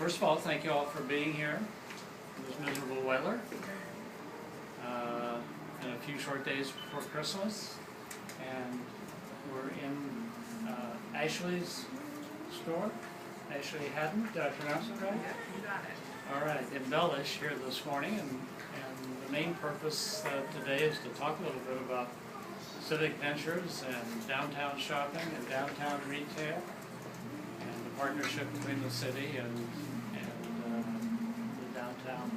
First of all, thank you all for being here in this miserable weather. And a few short days before Christmas. And we're in Ashley's store. Ashley Haddon, did I pronounce it right? Yeah, you got it. All right, embellish here this morning. And the main purpose today is to talk a little bit about civic ventures and downtown shopping and downtown retail and the partnership between the city and the downtown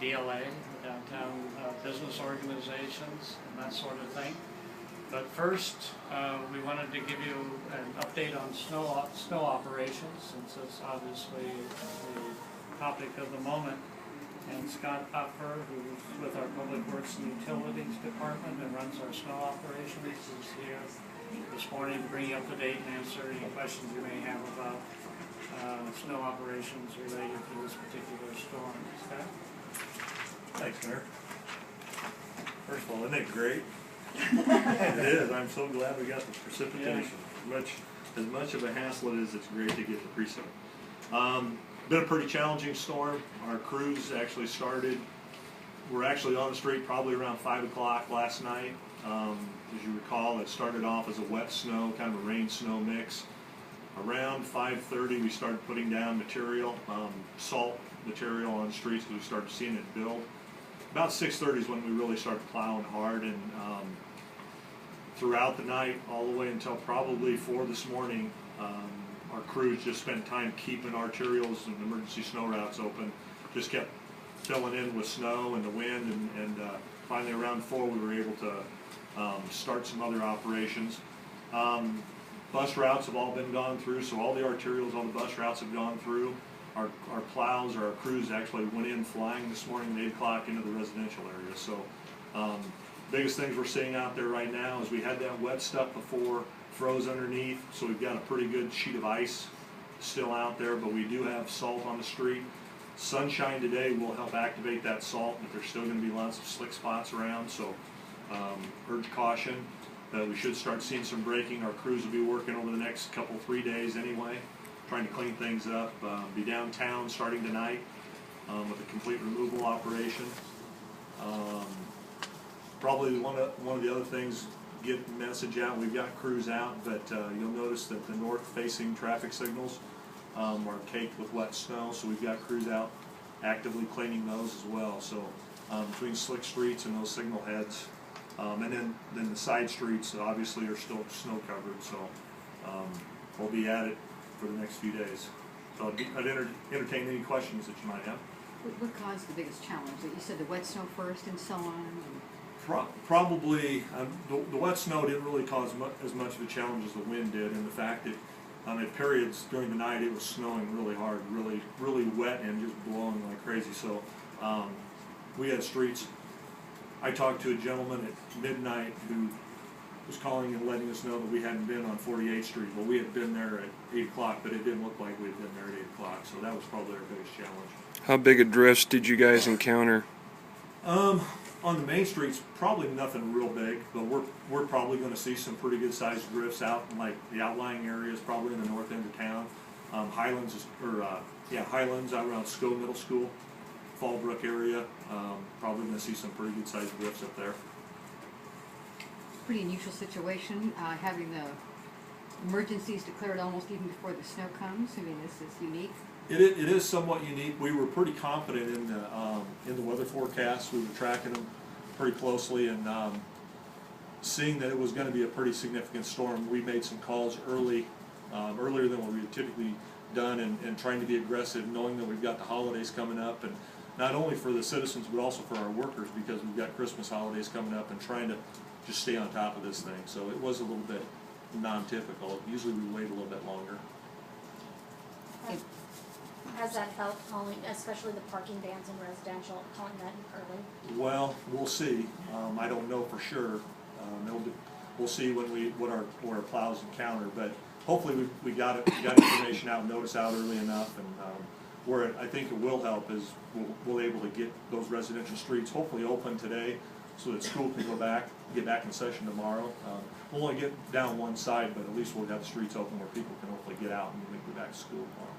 DLA, the downtown business organizations and that sort of thing. But first, we wanted to give you an update on snow operations, since it's obviously the topic of the moment. And Scott Opfer, who's with our Public Works and Utilities Department and runs our snow operations, is here this morning to bring you up to date and answer any questions you may have about snow operations related to this particular storm. Scott? Thanks, Mayor. First of all, isn't it great? It is. I'm so glad we got the precipitation. Yeah. As much of a hassle it is, it's great to get the precip. Been a pretty challenging storm. Our crews actually started, we're actually on the street probably around 5 o'clock last night. As you recall, it started off as a wet snow, kind of a rain-snow mix. Around 5:30 we started putting down material, salt material on the streets because we started seeing it build. About 6:30 is when we really started plowing hard, and throughout the night all the way until probably 4 this morning, our crews just spent time keeping arterials and emergency snow routes open. Just kept filling in with snow and the wind, and finally around 4 we were able to start some other operations. Bus routes have all been gone through, so all the arterials, all the bus routes have gone through. Our plows, or our crews actually went in flying this morning at 8 o'clock into the residential area. So biggest things we're seeing out there right now is we had that wet stuff before, froze underneath, so we've got a pretty good sheet of ice still out there, but we do have salt on the street. Sunshine today will help activate that salt, but there's still going to be lots of slick spots around, so urge caution that we should start seeing some braking. Our crews will be working over the next 3 days anyway, trying to clean things up. Be downtown starting tonight with a complete removal operation. Probably one of the other things, get the message out. We've got crews out, but you'll notice that the north-facing traffic signals are caked with wet snow, so we've got crews out actively cleaning those as well. So between slick streets and those signal heads, and then the side streets obviously are still snow covered, so we'll be at it for the next few days. So I'd entertain any questions that you might have. What caused the biggest challenge? You said the wet snow first and so on? Probably the wet snow didn't really cause as much of a challenge as the wind did, and the fact that at periods during the night it was snowing really hard, really wet and just blowing like crazy. So we had streets. I talked to a gentleman at midnight who was calling and letting us know that we hadn't been on 48th Street. Well, we had been there at 8 o'clock, but it didn't look like we had been there at 8 o'clock, so that was probably our biggest challenge. How big a drifts did you guys encounter? On the main streets, probably nothing real big, but we're probably going to see some pretty good sized drifts out in like the outlying areas, probably in the north end of town. Highlands, Highlands out around Sco Middle School, Fallbrook area, probably going to see some pretty good sized drifts up there. Pretty unusual situation, having the emergencies declared almost even before the snow comes. I mean, this is unique. It is somewhat unique. We were pretty confident in the weather forecast. We were tracking them pretty closely, and seeing that it was going to be a pretty significant storm, we made some calls earlier than what we had typically done, and trying to be aggressive, knowing that we've got the holidays coming up, and not only for the citizens but also for our workers, because we've got Christmas holidays coming up, and trying to just stay on top of this thing. So it was a little bit non-typical. Usually we wait a little bit longer. Has that helped calling, especially the parking bans in residential, calling that early? Well, we'll see. I don't know for sure. We'll see what our plows encounter, but hopefully we got information out, notice out early enough, and where I think it will help is we'll able to get those residential streets hopefully open today, so that school can get back in session tomorrow. We'll only get down one side, but at least we'll have the streets open where people can hopefully get out and we can go back to school tomorrow.